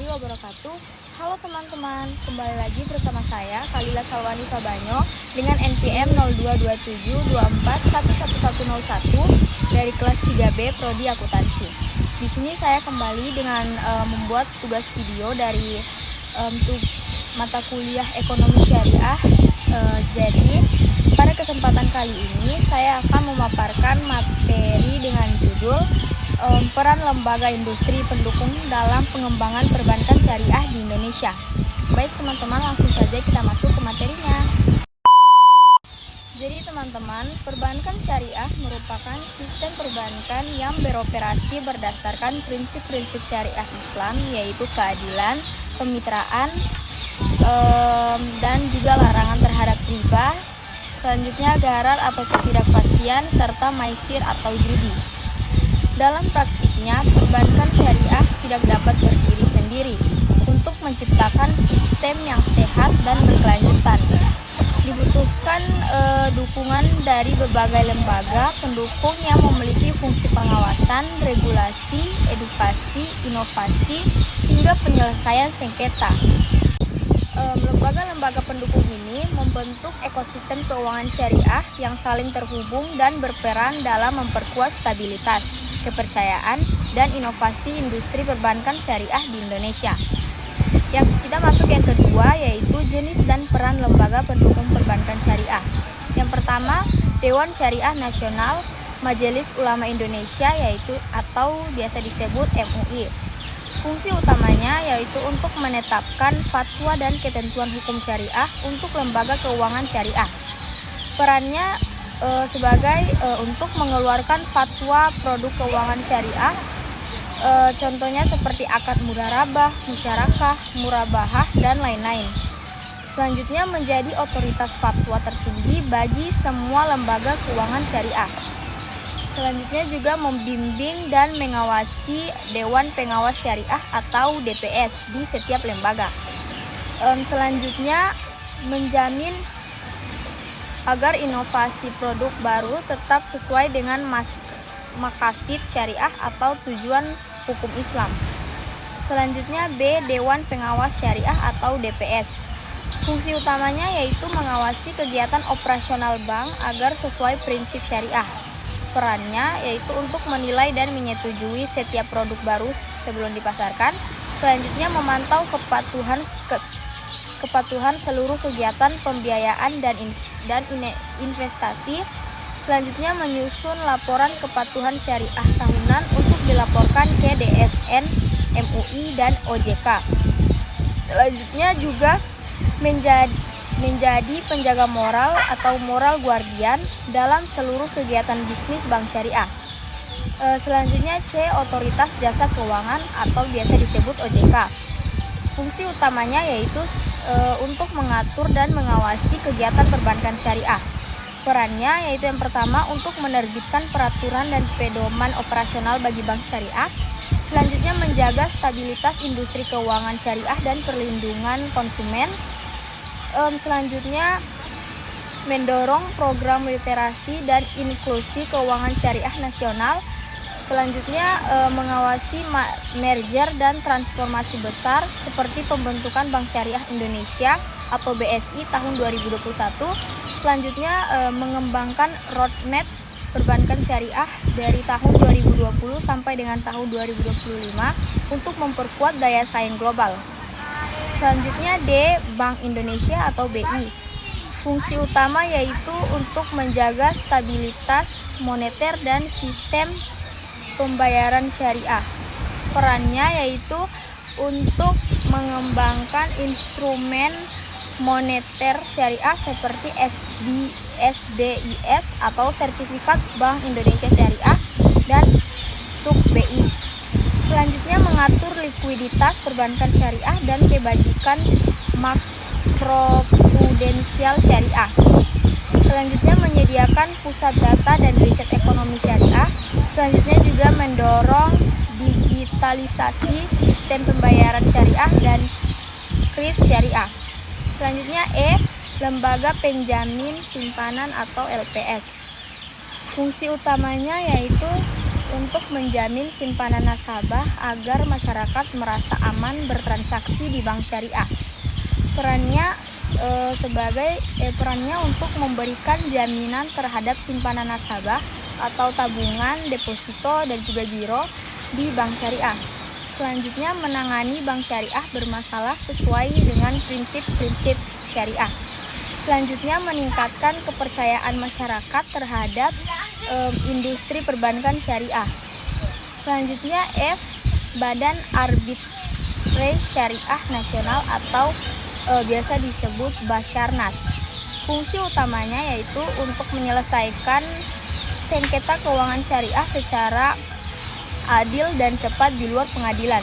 warahmatullahi wabarakatuh. Halo teman-teman, kembali lagi bersama saya Kalila Salwani Fabanyo dengan NPM 0227241101 dari kelas 3B Prodi Akuntansi. Di sini saya kembali dengan membuat tugas video dari mata kuliah Ekonomi Syariah. Jadi pada kesempatan kali ini saya akan memaparkan materi dengan judul peran lembaga industri pendukung dalam pengembangan perbankan syariah di Indonesia. Baik teman-teman, langsung saja kita masuk ke materinya. Jadi teman-teman, perbankan syariah merupakan sistem perbankan yang beroperasi berdasarkan prinsip-prinsip syariah Islam, yaitu keadilan, kemitraan, dan juga larangan terhadap riba. Selanjutnya gharar atau ketidakpastian, serta maisir atau judi. Dalam praktiknya, perbankan syariah tidak dapat berdiri sendiri untuk menciptakan sistem yang sehat dan berkelanjutan. Dibutuhkan dukungan dari berbagai lembaga pendukung yang memiliki fungsi pengawasan, regulasi, edukasi, inovasi, hingga penyelesaian sengketa. Lembaga-lembaga pendukung ini membentuk ekosistem keuangan syariah yang saling terhubung dan berperan dalam memperkuat stabilitas, kepercayaan, dan inovasi industri perbankan syariah di Indonesia. Yang kita masuk yang kedua, yaitu jenis dan peran lembaga pendukung perbankan syariah. Yang pertama, Dewan Syariah Nasional Majelis Ulama Indonesia, yaitu atau biasa disebut MUI. Fungsi utamanya yaitu untuk menetapkan fatwa dan ketentuan hukum syariah untuk lembaga keuangan syariah. Perannya sebagai untuk mengeluarkan fatwa produk keuangan syariah, contohnya seperti akad mudharabah, musyarakah, murabahah, dan lain-lain. Selanjutnya menjadi otoritas fatwa tertinggi bagi semua lembaga keuangan syariah. Selanjutnya juga membimbing dan mengawasi Dewan Pengawas Syariah atau DPS di setiap lembaga. Selanjutnya menjamin agar inovasi produk baru tetap sesuai dengan maqasid syariah atau tujuan hukum Islam. Selanjutnya B. Dewan Pengawas Syariah atau DPS. Fungsi utamanya yaitu mengawasi kegiatan operasional bank agar sesuai prinsip syariah. Perannya yaitu untuk menilai dan menyetujui setiap produk baru sebelum dipasarkan. Selanjutnya memantau kepatuhan seluruh kegiatan pembiayaan dan investasi. Selanjutnya menyusun laporan kepatuhan syariah tahunan untuk dilaporkan ke DSN, MUI, dan OJK. Selanjutnya juga menjadi penjaga moral atau moral guardian dalam seluruh kegiatan bisnis bank syariah. Selanjutnya C. Otoritas Jasa Keuangan atau biasa disebut OJK. Fungsi utamanya yaitu untuk mengatur dan mengawasi kegiatan perbankan syariah. Perannya yaitu yang pertama untuk menerbitkan peraturan dan pedoman operasional bagi bank syariah. Selanjutnya menjaga stabilitas industri keuangan syariah dan perlindungan konsumen. Selanjutnya mendorong program literasi dan inklusi keuangan syariah nasional. Selanjutnya mengawasi merger dan transformasi besar seperti pembentukan Bank Syariah Indonesia atau BSI tahun 2021. Selanjutnya mengembangkan roadmap perbankan syariah dari tahun 2020 sampai dengan tahun 2025 untuk memperkuat daya saing global. Selanjutnya D. Bank Indonesia atau BI. Fungsi utama yaitu untuk menjaga stabilitas moneter dan sistem pembayaran syariah. Perannya yaitu untuk mengembangkan instrumen moneter syariah seperti SDIS atau Sertifikat Bank Indonesia Syariah dan SUK-BI. Selanjutnya mengatur likuiditas perbankan syariah dan kebajikan makroprudensial syariah. Selanjutnya menyediakan pusat data dan riset ekonomi syariah. Selanjutnya juga mendorong digitalisasi sistem pembayaran syariah dan kris syariah. Selanjutnya E. Lembaga Penjamin Simpanan atau LPS. Fungsi utamanya yaitu untuk menjamin simpanan nasabah agar masyarakat merasa aman bertransaksi di bank syariah. Perannya untuk memberikan jaminan terhadap simpanan nasabah atau tabungan, deposito, dan juga giro di bank syariah. Selanjutnya, menangani bank syariah bermasalah sesuai dengan prinsip-prinsip syariah. Selanjutnya, meningkatkan kepercayaan masyarakat terhadap industri perbankan syariah. Selanjutnya, F. Badan Arbitrase Syariah Nasional atau biasa disebut Basarnas. Fungsi utamanya yaitu untuk menyelesaikan sengketa keuangan syariah secara adil dan cepat di luar pengadilan.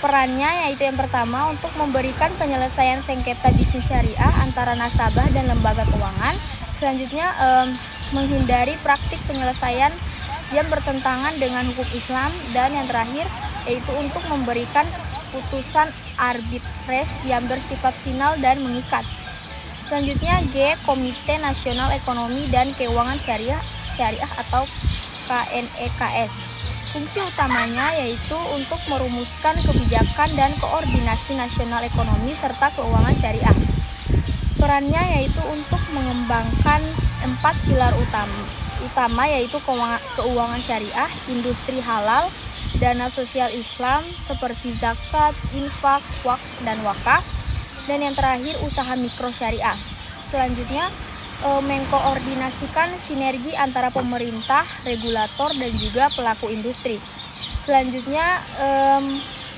Perannya yaitu yang pertama untuk memberikan penyelesaian sengketa bisnis syariah antara nasabah dan lembaga keuangan. Selanjutnya menghindari praktik penyelesaian yang bertentangan dengan hukum Islam, dan yang terakhir yaitu untuk memberikan putusan arbitrase yang bersifat final dan mengikat. Selanjutnya G. Komite Nasional Ekonomi dan Keuangan Syariah atau KNEKS. Fungsi utamanya yaitu untuk merumuskan kebijakan dan koordinasi nasional ekonomi serta keuangan syariah. Perannya yaitu untuk mengembangkan 4 pilar utama yaitu keuangan syariah, industri halal, dana sosial Islam seperti zakat, infak, dan wakaf, dan yang terakhir usaha mikro syariah. Selanjutnya mengkoordinasikan sinergi antara pemerintah, regulator, dan juga pelaku industri. Selanjutnya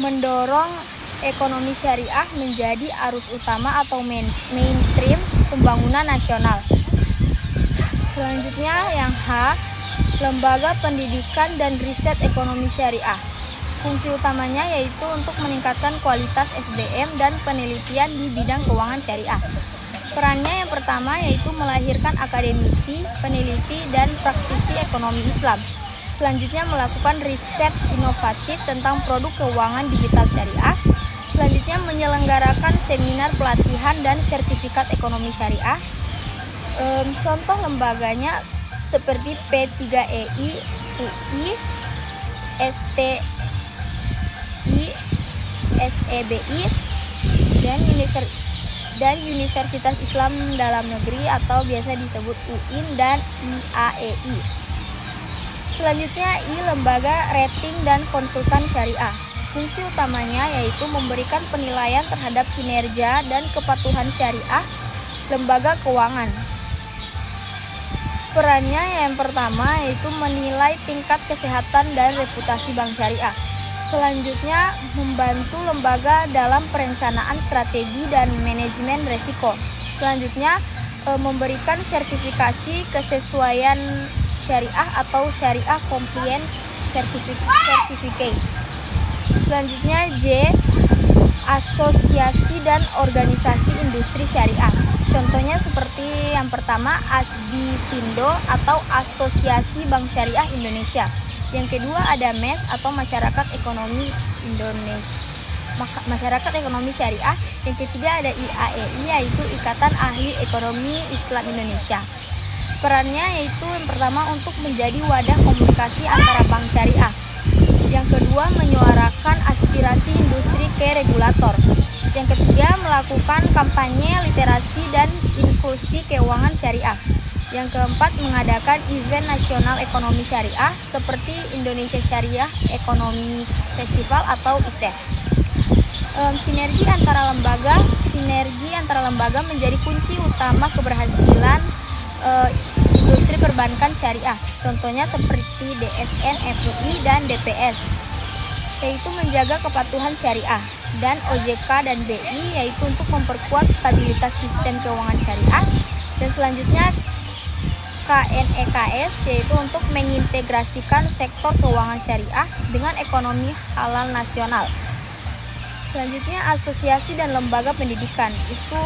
mendorong ekonomi syariah menjadi arus utama atau mainstream pembangunan nasional. Selanjutnya yang H. Lembaga Pendidikan dan Riset Ekonomi Syariah. Fungsi utamanya yaitu untuk meningkatkan kualitas SDM dan penelitian di bidang keuangan syariah. Perannya yang pertama yaitu melahirkan akademisi, peneliti, dan praktisi ekonomi Islam. Selanjutnya melakukan riset inovatif tentang produk keuangan digital syariah. Selanjutnya menyelenggarakan seminar pelatihan dan sertifikat ekonomi syariah. Contoh lembaganya seperti P3EI, UI, STI, SEBI, dan Universitas Islam Dalam Negeri atau biasa disebut UIN dan IAEI. Selanjutnya I. Lembaga Rating dan Konsultan Syariah. Fungsi utamanya yaitu memberikan penilaian terhadap kinerja dan kepatuhan syariah lembaga keuangan. Perannya yang pertama yaitu menilai tingkat kesehatan dan reputasi bank syariah. Selanjutnya membantu lembaga dalam perencanaan strategi dan manajemen risiko. Selanjutnya memberikan sertifikasi kesesuaian syariah atau syariah compliance certificate. Selanjutnya J. Asosiasi dan organisasi industri syariah. Contohnya seperti yang pertama ASBISindo atau Asosiasi Bank Syariah Indonesia. Yang kedua ada MES atau Masyarakat Ekonomi Syariah. Yang ketiga ada IAEI yaitu Ikatan Ahli Ekonomi Islam Indonesia. Perannya yaitu yang pertama untuk menjadi wadah komunikasi antara bank syariah. Yang kedua menyuarakan aspirasi industri ke regulator. Yang ketiga melakukan kampanye literasi dan inklusi keuangan syariah. Yang keempat mengadakan event nasional ekonomi syariah seperti Indonesia Syariah Ekonomi Festival atau ISEF. Sinergi antara lembaga menjadi kunci utama keberhasilan industri perbankan syariah. Contohnya seperti DSN, FUI, dan DPS, yaitu menjaga kepatuhan syariah, dan OJK dan BI yaitu untuk memperkuat stabilitas sistem keuangan syariah. Dan selanjutnya KNEKS yaitu untuk mengintegrasikan sektor keuangan syariah dengan ekonomi halal nasional. Selanjutnya asosiasi dan lembaga pendidikan itu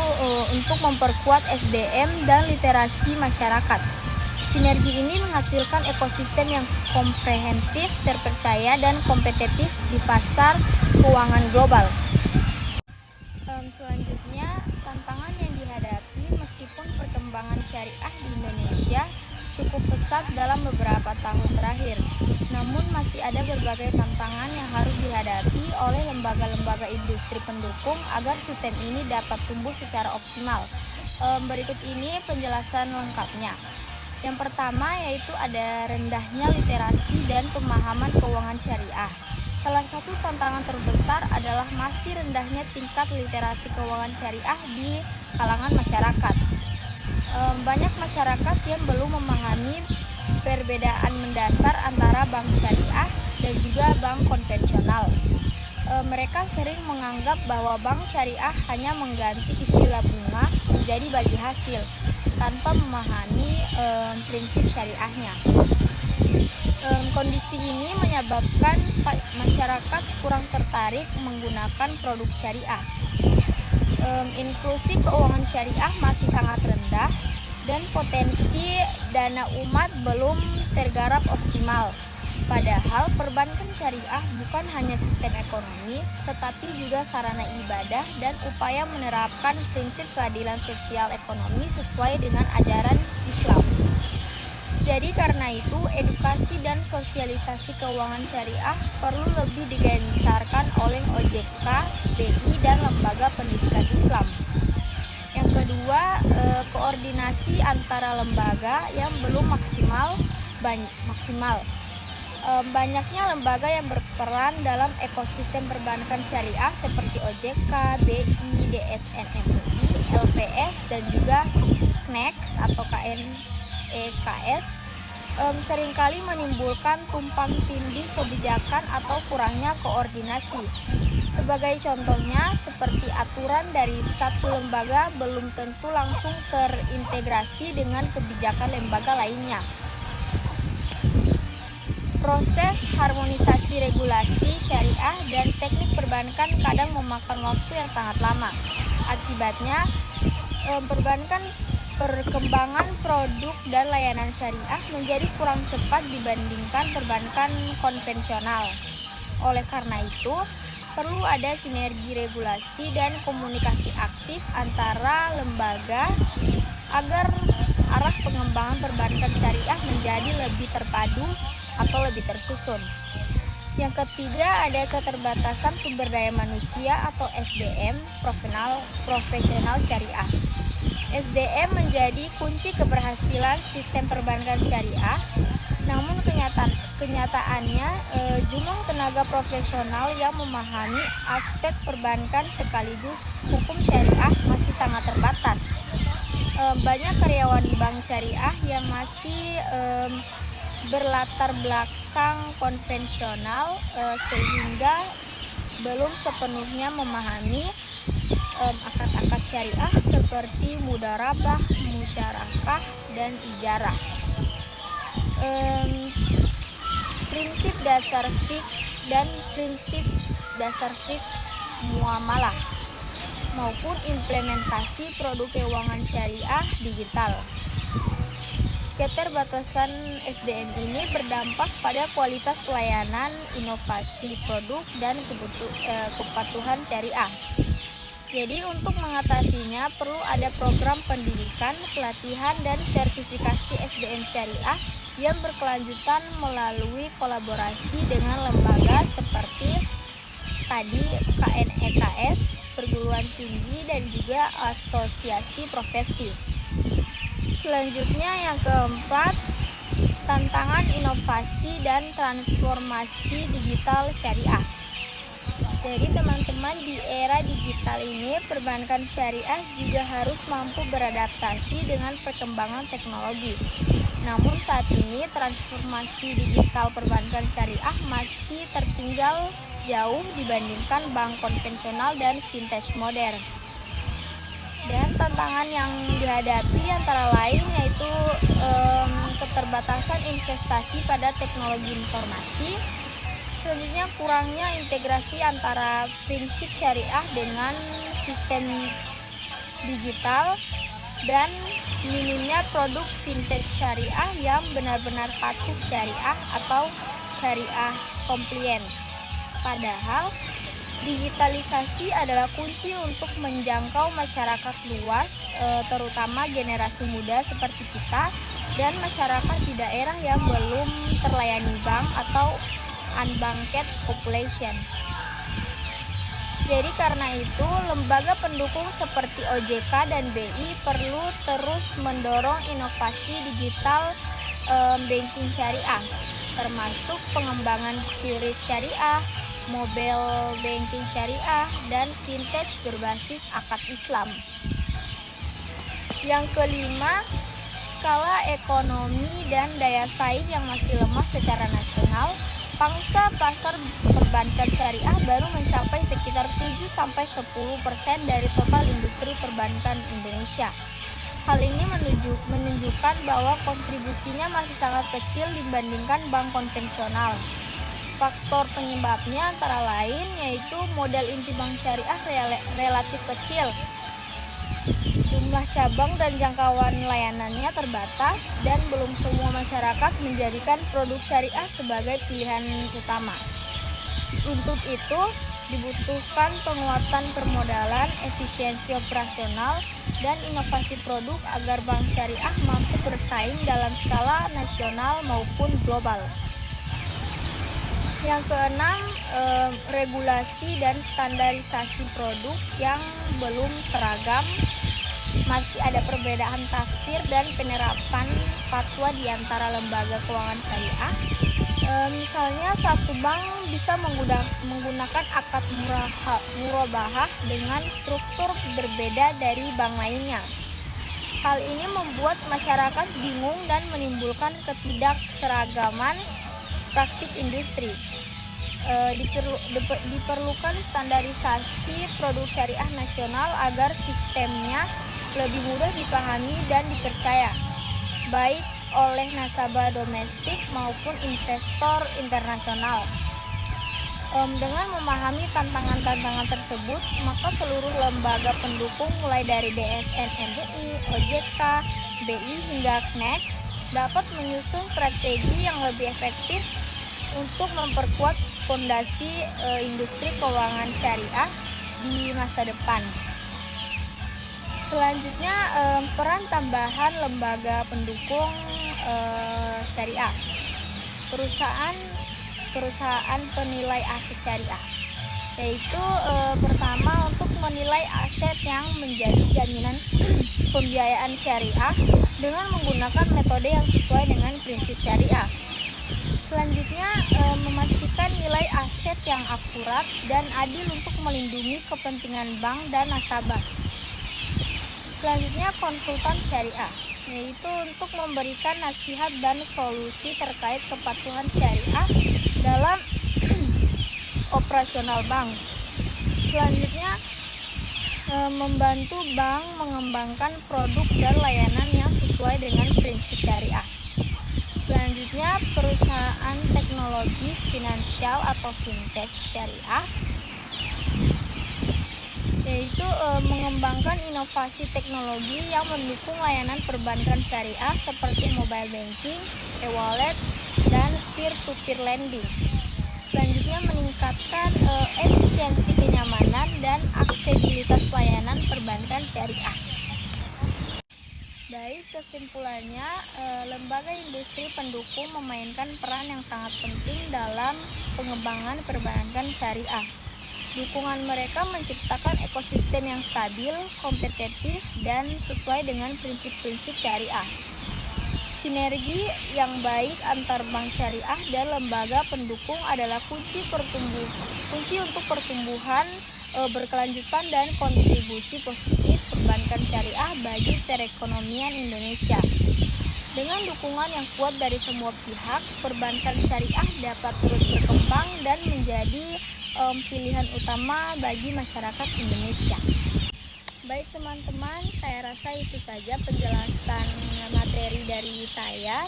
untuk memperkuat SDM dan literasi masyarakat. Sinergi ini menghasilkan ekosistem yang komprehensif, terpercaya, dan kompetitif di pasar keuangan global. Selanjutnya, tantangan yang dihadapi meskipun perkembangan syariah di Indonesia cukup pesat dalam beberapa tahun terakhir. Namun masih ada berbagai tantangan yang harus dihadapi oleh lembaga-lembaga industri pendukung agar sistem ini dapat tumbuh secara optimal. Berikut ini penjelasan lengkapnya. Yang pertama yaitu ada rendahnya literasi dan pemahaman keuangan syariah. Salah satu tantangan terbesar adalah masih rendahnya tingkat literasi keuangan syariah di kalangan masyarakat. Banyak masyarakat yang belum memahami perbedaan mendasar antara bank syariah dan juga bank konvensional. Mereka sering menganggap bahwa bank syariah hanya mengganti istilah bunga menjadi bagi hasil tanpa memahami prinsip syariahnya. Kondisi ini menyebabkan masyarakat kurang tertarik menggunakan produk syariah. Inklusi keuangan syariah masih sangat rendah dan potensi dana umat belum tergarap optimal. Padahal perbankan syariah bukan hanya sistem ekonomi, tetapi juga sarana ibadah dan upaya menerapkan prinsip keadilan sosial ekonomi sesuai dengan ajaran Islam. Jadi karena itu, edukasi dan sosialisasi keuangan syariah perlu lebih digencarkan oleh OJK, BI, dan lembaga pendidikan Islam. Yang kedua, koordinasi antara lembaga yang belum maksimal. Banyaknya lembaga yang berperan dalam ekosistem perbankan syariah seperti OJK, BI, DSN MUI, LPS, dan juga KNEX atau KNEKS seringkali menimbulkan tumpang tindih kebijakan atau kurangnya koordinasi. Sebagai contohnya, seperti aturan dari satu lembaga belum tentu langsung terintegrasi dengan kebijakan lembaga lainnya. Proses harmonisasi regulasi syariah dan teknik perbankan kadang memakan waktu yang sangat lama. Akibatnya, perkembangan produk dan layanan syariah menjadi kurang cepat dibandingkan perbankan konvensional. Oleh karena itu, perlu ada sinergi regulasi dan komunikasi aktif antara lembaga agar arah pengembangan perbankan syariah menjadi lebih terpadu atau lebih tersusun. Yang ketiga, ada keterbatasan sumber daya manusia atau SDM profesional syariah. SDM menjadi kunci keberhasilan sistem perbankan syariah. Namun kenyataannya jumlah tenaga profesional yang memahami aspek perbankan sekaligus hukum syariah masih sangat terbatas. Banyak karyawan bank syariah yang masih berlatar belakang konvensional sehingga belum sepenuhnya memahami akad-akad syariah seperti mudharabah, musyarakah, dan ijarah. Prinsip dasar fiqh dan prinsip dasar fiqh muamalah maupun implementasi produk keuangan syariah digital. Keterbatasan SDM ini berdampak pada kualitas pelayanan, inovasi produk, dan kepatuhan syariah. Jadi untuk mengatasinya perlu ada program pendidikan, pelatihan, dan sertifikasi SDM syariah yang berkelanjutan melalui kolaborasi dengan lembaga seperti tadi KNEKS, perguruan tinggi, dan juga asosiasi profesi. Selanjutnya yang keempat, tantangan inovasi dan transformasi digital syariah. Jadi teman-teman, di era digital ini perbankan syariah juga harus mampu beradaptasi dengan perkembangan teknologi. Namun saat ini transformasi digital perbankan syariah masih tertinggal jauh dibandingkan bank konvensional dan fintech modern. Dan tantangan yang dihadapi antara lain yaitu keterbatasan investasi pada teknologi informasi, selanjutnya kurangnya integrasi antara prinsip syariah dengan sistem digital, dan minimnya produk fintech syariah yang benar-benar patuh syariah atau syariah compliant. Padahal digitalisasi adalah kunci untuk menjangkau masyarakat luas, terutama generasi muda seperti kita, dan masyarakat di daerah yang belum terlayani bank atau unbanked population. Jadi karena itu, lembaga pendukung seperti OJK dan BI perlu terus mendorong inovasi digital banking syariah, termasuk pengembangan QRIS syariah, mobile banking syariah, dan fintech berbasis akad Islam. Yang kelima, skala ekonomi dan daya saing yang masih lemah secara nasional. Pangsa pasar perbankan syariah baru mencapai sekitar 7-10% dari total industri perbankan Indonesia. Hal ini menunjukkan bahwa kontribusinya masih sangat kecil dibandingkan bank konvensional. Faktor penyebabnya antara lain yaitu modal inti bank syariah relatif kecil, jumlah cabang dan jangkauan layanannya terbatas, dan belum semua masyarakat menjadikan produk syariah sebagai pilihan utama. Untuk itu, dibutuhkan penguatan permodalan, efisiensi operasional, dan inovasi produk agar bank syariah mampu bersaing dalam skala nasional maupun global. Yang keenam, regulasi dan standarisasi produk yang belum seragam. Masih ada perbedaan tafsir dan penerapan fatwa di antara lembaga keuangan syariah. Misalnya satu bank bisa menggunakan akad murabahah dengan struktur berbeda dari bank lainnya. Hal ini membuat masyarakat bingung dan menimbulkan ketidakseragaman praktik industri. Diperlukan standarisasi produk syariah nasional agar sistemnya lebih mudah dipahami dan dipercaya, baik oleh nasabah domestik maupun investor internasional. Dengan memahami tantangan-tantangan tersebut, maka seluruh lembaga pendukung mulai dari DSN MUI, OJK, BI hingga KNEX dapat menyusun strategi yang lebih efektif untuk memperkuat fondasi industri keuangan syariah di masa depan. Selanjutnya, peran tambahan lembaga pendukung syariah. Perusahaan penilai aset syariah, yaitu pertama untuk menilai aset yang menjadi jaminan pembiayaan syariah dengan menggunakan metode yang sesuai dengan prinsip syariah. Selanjutnya, memastikan nilai aset yang akurat dan adil untuk melindungi kepentingan bank dan nasabah. Selanjutnya, konsultan syariah, yaitu untuk memberikan nasihat dan solusi terkait kepatuhan syariah dalam operasional bank. Selanjutnya, membantu bank mengembangkan produk dan layanan yang sesuai dengan prinsip syariah. Selanjutnya, perusahaan teknologi finansial atau fintech syariah, yaitu mengembangkan inovasi teknologi yang mendukung layanan perbankan syariah seperti mobile banking, e-wallet, dan peer-to-peer lending. Selanjutnya, meningkatkan efisiensi kenyamanan dan aksesibilitas layanan perbankan syariah. Baik, kesimpulannya, lembaga industri pendukung memainkan peran yang sangat penting dalam pengembangan perbankan syariah. Dukungan mereka menciptakan ekosistem yang stabil, kompetitif, dan sesuai dengan prinsip-prinsip syariah. Sinergi yang baik antar bank syariah dan lembaga pendukung adalah kunci untuk pertumbuhan berkelanjutan dan kontribusi positif perbankan syariah bagi perekonomian Indonesia. Dengan dukungan yang kuat dari semua pihak, perbankan syariah dapat terus berkembang dan menjadi pilihan utama bagi masyarakat Indonesia. Baik teman-teman, saya rasa itu saja penjelasan materi dari saya.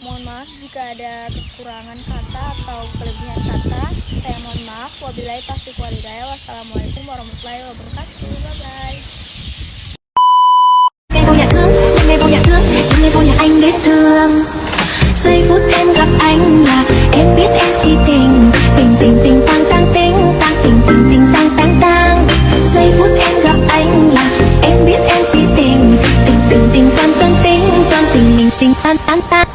Mohon maaf jika ada kekurangan kata atau kelebihan kata. Saya mohon maaf. Wabillahi taufiq wal hidayah. Wassalamualaikum warahmatullahi wabarakatuh. Bye-bye. Ngày vô nhà thương, những ngày vô nhà anh biết thương. Giây phút em gặp anh là em biết em si tình. Tình tình tình tang tang tình tang tình tình tình tang tang tang. Giây phút em gặp anh là em biết em si tình. Tình tình tình toan toan tình mình. ting tang tang tang.